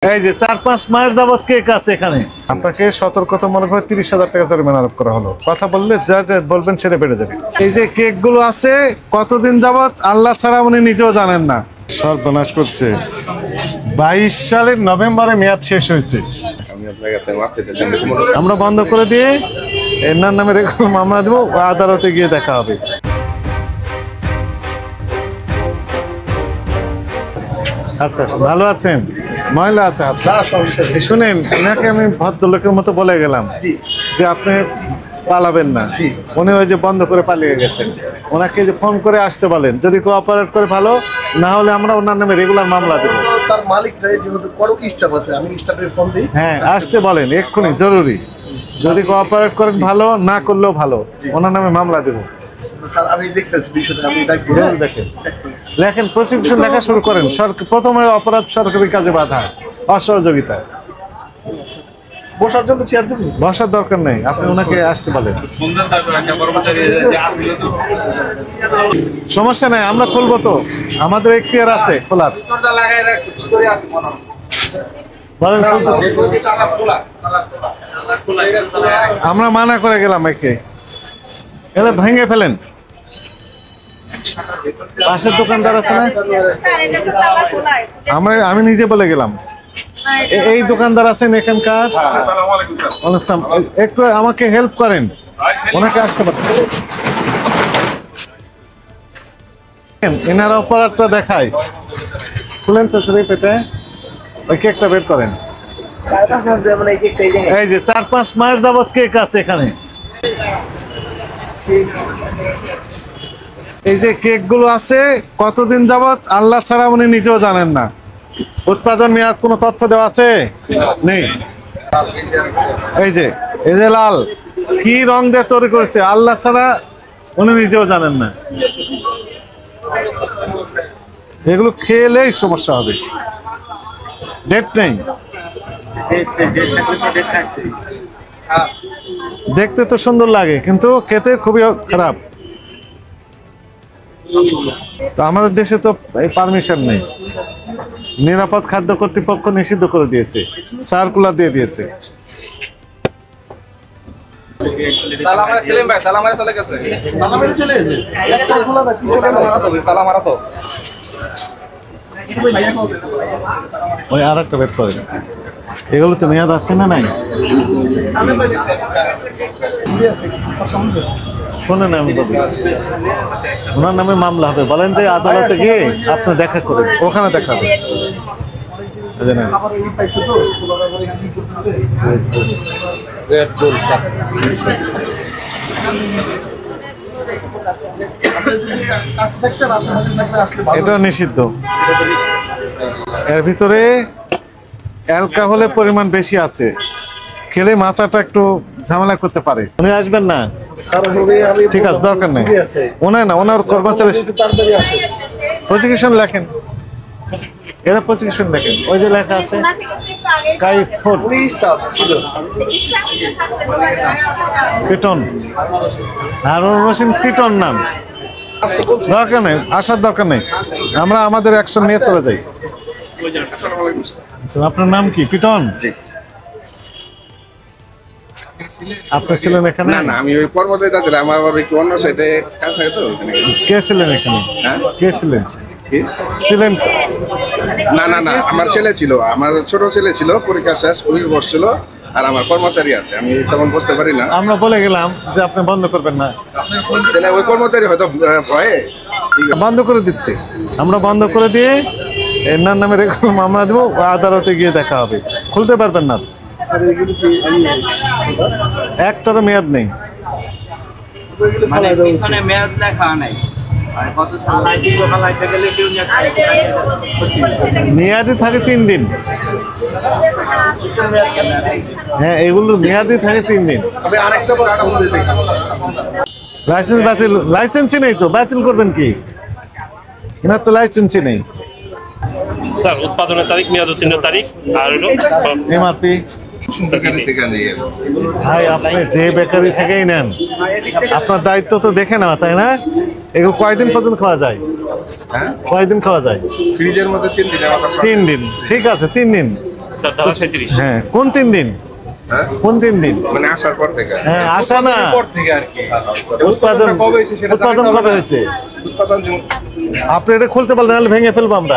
এই যে ৪-৫ মাস যাবত কেক আছে এখানে, আপনাকে সতর্কতা মনে করে ৩০,০০০ টাকা জরিমানা আরোপ করা হলো। কথা বললে যা বলবেন সেটা বেড়ে যাবে। এই যে কেক গুলো আছে কতদিন যাবত আল্লাহ ছাড়া উনি নিজেও জানেন না। সর্বনাশ করছে। ২২ সালের নভেম্বরে মেয়াদ শেষ হয়েছে। আমরা বন্ধ করে দিয়ে এনার নামে মামলা দেবো, আদালতে গিয়ে দেখা হবে। আচ্ছা, ভালো আছেন? মহিলা আছে শুনেন, এনাকে আমি ভদ্রলোকের মতো বলে গেলাম যে আপনি পালাবেন না। উনি ওই যে বন্ধ করে পালিয়ে গেছেন। ওনাকে যে ফোন করে আসতে বলেন, যদি কোঅপারেট করে ভালো, না হলে আমরা ওনার নামে রেগুলার মামলা দেব। হ্যাঁ, আসতে বলেন এক্ষুনি, জরুরি। যদি কোঅপারেট করেন ভালো, না করলেও ভালো, ওনার নামে মামলা দেব। লেখেন, প্রসিকিউশন লেখা শুরু করেন। প্রথমে অপরাধ সরকারি কাজে বাধা, অসহযোগিতা। বসার জন্য চেয়ার দেবেন? বসার দরকার নেই, আপনি ওনাকে আসতে বলেন। সমস্যা নাই, আমরা খুলবো তো, আমাদের এখতিয়ার আছে খোলার। আমরা মানা করে গেলাম, একে এলে ভেঙে ফেলেন। পাশের দোকানদার আছে না, আমি নিজে বলে গেলাম। এই দোকানদার আছেন এখানকার, একটু আমাকে হেল্প করেন, ওনাকে আসতে পারেন। এনার অপরাধটা দেখায়, খুলেন তো শরীর পেটে, ওই কেকটা বের করেন। এই যে ৪-৫ মাস যাবত কেক আছে এখানে। এই যে কেক গুলো আছে কতদিন যাবত আল্লাহ ছাড়া উনি নিজেও জানেন না। উৎপাদন মেয়াদ কোনো তথ্য দেওয়া আছে? নেই। এই যে লাল, কি রং দিয়ে তৈরি করেছে আল্লাহ ছাড়া উনি নিজেও জানেন না। এগুলো খেলেই সমস্যা হবে। ডেট নেই, দেখতে তো সুন্দর লাগে কিন্তু খেতে খুবই খারাপ। তো আমাদের দেশে তো এই পারমিশন নেই। নিরাপদ খাদ্য কর্তৃপক্ষ নিষিদ্ধ করে দিয়েছে, সার্কুলার দিয়ে দিয়েছে। ওই আর একটা বের করেন। এগুলো তো মেয়াদ আছে না নাই? শোনেন, আমি বলি ওনার নামে মামলা হবে। বলেন যে আদালতে গিয়ে আপনি দেখা করেন, ওখানে দেখা হবে। এটা নিষিদ্ধ। এর ভিতরে অ্যালকোহলের পরিমাণ বেশি আছে, খেলে মাথাটা একটু ঝামেলা করতে পারে। উনি আসবেন না? ঠিক আছে, দরকার নেই। ওনার না, ওনার কর্মচারী। প্রসিকিউশন লেখেন, এরা প্রসিকিউশন লেখেন। ওই যে লেখা আছে পিটন, হারুন রশিদ পিটন নাম। দরকার নেই, আসার দরকার নেই, আমরা আমাদের অ্যাকশন নিয়ে চলে যাই। আপনার নাম কি? পিটন? আপনি ছিলেন এখানে? না, আমি ওই কর্মচারী ছিলাম, আমার একটু অন্য সাইডে কাজ থাকে তো। কে ছিলেন এখানে? কে ছিলেন? ছিলেন? না, আমার ছেলে ছিল, আমার ছোট ছেলে ছিল, পরীক্ষা শেষ, ওই বসছিল। আর আমার কর্মচারী আছে, আমি তেমন বুঝতে পারি না। আমরা বলে গেলাম যে আপনি বন্ধ করবেন না, তাহলে ওই কর্মচারী হয়তো ভয়ে বন্ধ করে দিচ্ছে। আমরা বন্ধ করে দিয়ে এনার নামে রেগুলার মামলা দেবো, আদালতে গিয়ে দেখা হবে। খুলতে পারবেন না, একটারও মেয়াদ নেই। মেয়াদি থাকে 3 দিন। হ্যাঁ, এগুলো মেয়াদি থাকে 3 দিন। লাইসেন্স বাতিল, লাইসেন্সই নেই তো বাতিল করবেন কি? এনার তো লাইসেন্সই নেই। স্যার, উৎপাদনের তারিখ, মেয়াদ উত্তীর্ণের তারিখ, আর হলো এমআরপি। ভাই, আপনি যে বেকারি থেকেই নেন, আপনার দায়িত্ব তো দেখে নেওয়া, তাই না? এগুলো কয়দিন পর্যন্ত খাওয়া যায়? কয়দিন খাওয়া যায়? ফ্রিজের মধ্যে 3 দিন। 3 দিন, ঠিক আছে, 3 দিন। স্যার ধারা 37। হ্যাঁ, কোন 3 দিন? হ্যাঁ কোন 3 দিন? মানে আসার পর থেকে হ্যাঁ, আসা না, উৎপাদন উৎপাদন কবে হয়েছে? উৎপাদন যেমন আপনি এটা খুলতে পারলেন, নাহলে ভেঙে ফেলবো আমরা।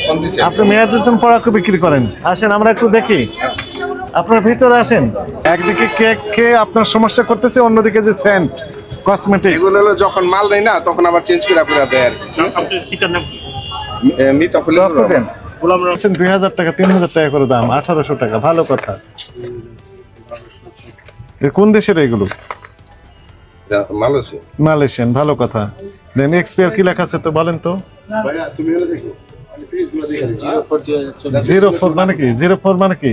ফোন দিচ্ছে আপনি মেয়াদোত্তীর্ণ পড়াকে বিক্রি করেন, আসেন আমরা একটু দেখি। আপনার ভিতরে আসেন। একদিকে কেক খেয়ে আপনার সমস্যা করতেছে, অন্যদিকে যে সেন্ট কসমেটিক্স। এগুলো হলো যখন মাল নেই না তখন আবার চেঞ্জ করে দেয় আর কি। আপনার পিতার নাম কি? মিতাফুল রক্ত দেন। গোলাম রহমান। 2000 টাকা 3000 টাকা করে দাম, 1800 টাকা। ভালো কথা। এ কোন দেশের এগুলো? মালয়েশিয়া। মালয়েশিয়ান, ভালো কথা। দেন এক্সপায়ার কি লেখা আছে তো বলেন তো? 04 মানে কি? 04 মানে কি?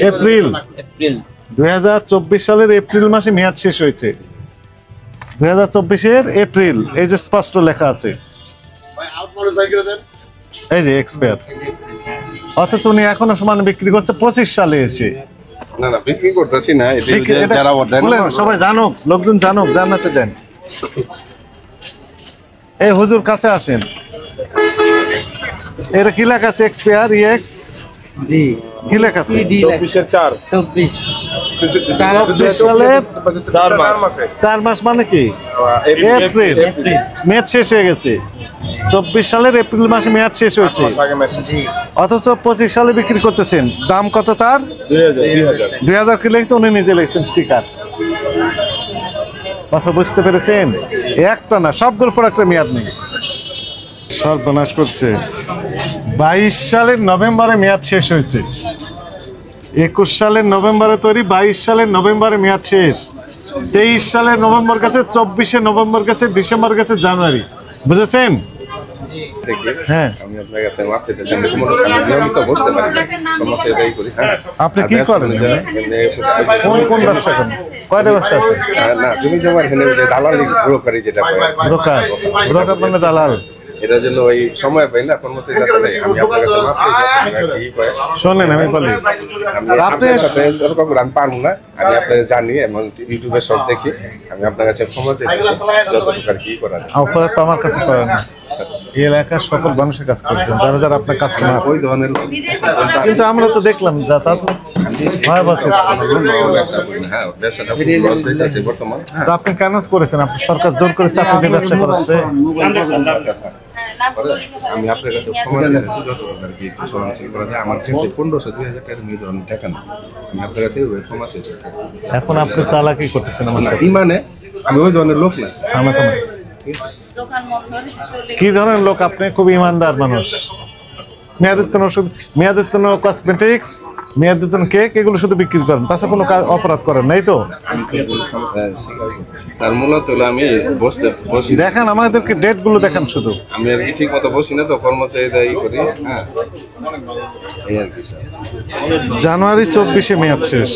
এপ্রিল 2024 সালের এপ্রিল মাসে মেয়াদ শেষ হয়েছে। 2024 এর এপ্রিল, এই যে স্পষ্ট লেখা আছে, এই যে এক্সপায়ার। অথচ উনি এখনো সমান বিক্রি করছে 25 সালে এসে। না না বিক্রি করতেছি না, এটা এটা যারা অর্ডার বলেন, সবাই জানুক, লোকজন জানুক, জানাতে দেন। এই হুজুর কাছে আসেন। এটা কি লেখা আছে? এক্সপায়ার ইএক্স জি কি লেখা আছে? 24 4 24 24 সালের 4 মাস মানে কি? এপ্রিল। এপ্রিল মেয়াদ শেষ হয়ে গেছে। 24 সালের এপ্রিল মাসে মেয়াদ শেষ হয়েছে, অথচ 25 সালে বিক্রি করতেছেন। দাম কত তার? 2000 কি লিখছে? উনি নিজে লিখছেন স্টিকার। কথা বুঝতে পেরেছেন? একটা না, সবগুলো প্রোডাক্টের মেয়াদ নেই। সর্বনাশ করছে। 22 সালের নভেম্বরে মেয়াদ শেষ হয়েছে। 21 সালের নভেম্বরে তৈরি, 22 সালের নভেম্বরে মেয়াদ শেষ। 23 সালের নভেম্বর গেছে, 24 নভেম্বর গেছে, ডিসেম্বর গেছে, জানুয়ারি। বুঝেছেন? হ্যাঁ। আমি আপনার কাছে মাপ চাইতেছি, আমি নিয়মিত বসতে পারি না, সমস্যা এটাই করি। হ্যাঁ আপনি কি করেন? কোন কোন ব্যবসা করেন? কয়টা ব্যবসা আছে? না তুমি তোমার এখানে যে দালালি ব্রোকারি যেটা ব্রোকার। ব্রোকার মানে দালাল। এটার জন্য ওই সময় পাই না, কর্মচারী যাচ্ছে না। আমি আপনার কাছে মাপ চাইছি, কি করে শোনেন, আমি বলি, আমি আপনার সাথে তর্ক করে আমি পারবো না। আমি আপনাকে জানি এবং ইউটিউবে সব দেখি। আমি আপনার কাছে ক্ষমা চাইছি, যতটুকু আর কি করা যায়। অপরাধ তো আমার কাছে করেন না, এই এলাকার সকল মানুষের কাজ করছেন, যারা যারা আপনার কাস্টমার। ওই ধরনের কিন্তু আমরা তো দেখলাম যা তা তো ভয় পাচ্ছে। হ্যাঁ ব্যবসাটা খুব লস হইতেছে বর্তমান। তা আপনি কেন করেছেন? আপনি সরকার জোর করে চাকরি দিয়ে ব্যবসা করাচ্ছে। আমি আপনার কাছে ক্ষমা চাইছি, যতটুকু আর কি একটু সহনশীল করা যায়। আমার কাছে 1500 2000 টাকা এই ধরনের টাকা না। আমি আপনার কাছে ওই ক্ষমা চাইছি। এখন আপনি চালাকি করতেছেন আমার না সাথে। ইমানে আমি ওই ধরনের লোক না। আমার তো না। কি ধরনের লোক আপনি? খুব ইমানদার মানুষ। মেয়াদোত্তীর্ণ ওষুধ, মেয়াদোত্তীর্ণ কসমেটিক্স, মেয়াদোত্তীর্ণ কেক, এগুলো শুধু বিক্রি করেন, তাছাড়া কোনো অপরাধ করেন নাই তো? আমি তো বললাম তার মূলত হলো আমি বসি দেখান আমাদেরকে, ডেট গুলো দেখান শুধু। আমি আর কি ঠিক মতো বসি না তো, কর্মচারীরা ই করি। হ্যাঁ এই আর কি স্যার। জানুয়ারি 24 মেয়াদ শেষ।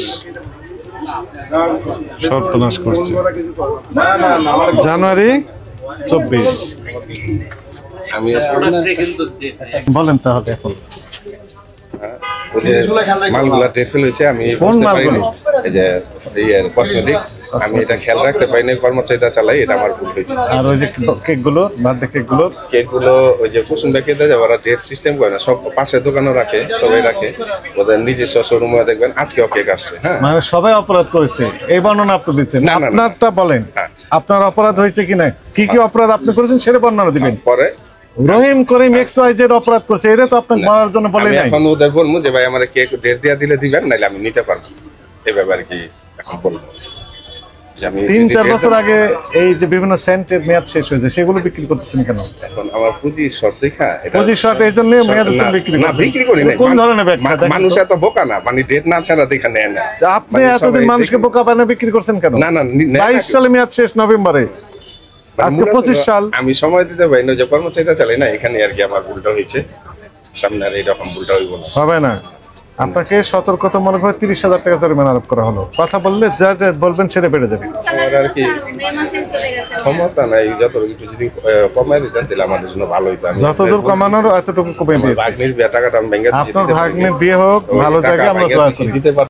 সর্বনাশ করছে। জানুয়ারি 24। আমি বলেন তাহলে এখন ওদের মালগুলা ডেট ফেল হয়েছে, আমি কোন বুঝতে মালগুলো? পারিনি। এই যে কসমেটিক, আমি এটা খেয়াল রাখতে পারিনি, কর্মচারীরা চালাই, এটা আমার ভুল হয়েছে। আর ওই যে কেক গুলো, বার্থডে কেক গুলো, কেকগুলো ওই যে কুসুম ব্যাগে দেয়, ওরা ডেট সিস্টেম করে না, সব পাশে দোকানও রাখে, সবাই রাখে, ওদের নিজস্ব শোরুমে দেখবেন আজকেও কেক আসছে। হ্যাঁ মানে সবাই অপরাধ করেছে, এই বর্ণনা আপনি দিচ্ছেন। না, না, না। আপনারটা বলেন, হ্যাঁ। আপনার অপরাধ হয়েছে কিনা, কি কি অপরাধ আপনি করেছেন সেটা বর্ণনা দিবেন। পরে রহিম করিম এক্স ওয়াই জেড অপরাধ করছে, এটা তো আপনাকে বলার জন্য বলে আমি নাই। এখন ওদের বলবো যে ভাই আমার কেক ডেট দিয়া দিলে দিবেন, নাইলে আমি নিতে পারবো। এই ব্যাপারে কি এখন বলবো যে আমি 3-4 বছর আগে এই যে বিভিন্ন সেন্টের মেয়াদ শেষ হয়েছে, সেগুলো বিক্রি করতেছেন কেন? এখন আমার পুঁজি শর্ট দেখা এটা 25 শর্ট এই জন্য মেয়াদ না, বিক্রি না, করছেন। বিক্রি করি না। কোন ধরনের ব্যাখ্যা? দেখেন মানুষ তো। এত বোকা না, মানে ডেট না ছাড়া দেখা নেয় না। আপনি মানে এতদিন সবাই মানুষকে দেখে- বোকা বানিয়ে বিক্রি করছেন কেন? না, না, 22 সালে মেয়াদ শেষ নভেম্বরে, আজকে মূলত 25 সাল। আমি সময় দিতে পারি না, যে কর্মচারীরা চালাই না, এখানে আর কি আমার ভুলটা হয়েছে। সামনে আর এইরকম ভুলটা হইব না। হবে না। আপনাকে সতর্কতা মনে করে 30,000 টাকা জরিমানা আরোপ করা হলো। কথা বললে যা যা বলবেন সেটা বেড়ে যাবে। আমার আর কি ক্ষমতা নাই, যতটুকু একটু যদি কমাই দিতেন তাহলে আমাদের জন্য ভালো হইতো। আমি যতদূর কমানোর এতটুকু কমে দিয়েছি। ভাগ্নির বিয়ে টাকাটা আমি ভেঙে আপনার ভাগ্নের বিয়ে হোক, ভালো জায়গায় আমরা দোয়া করি। দিতে পারতাম।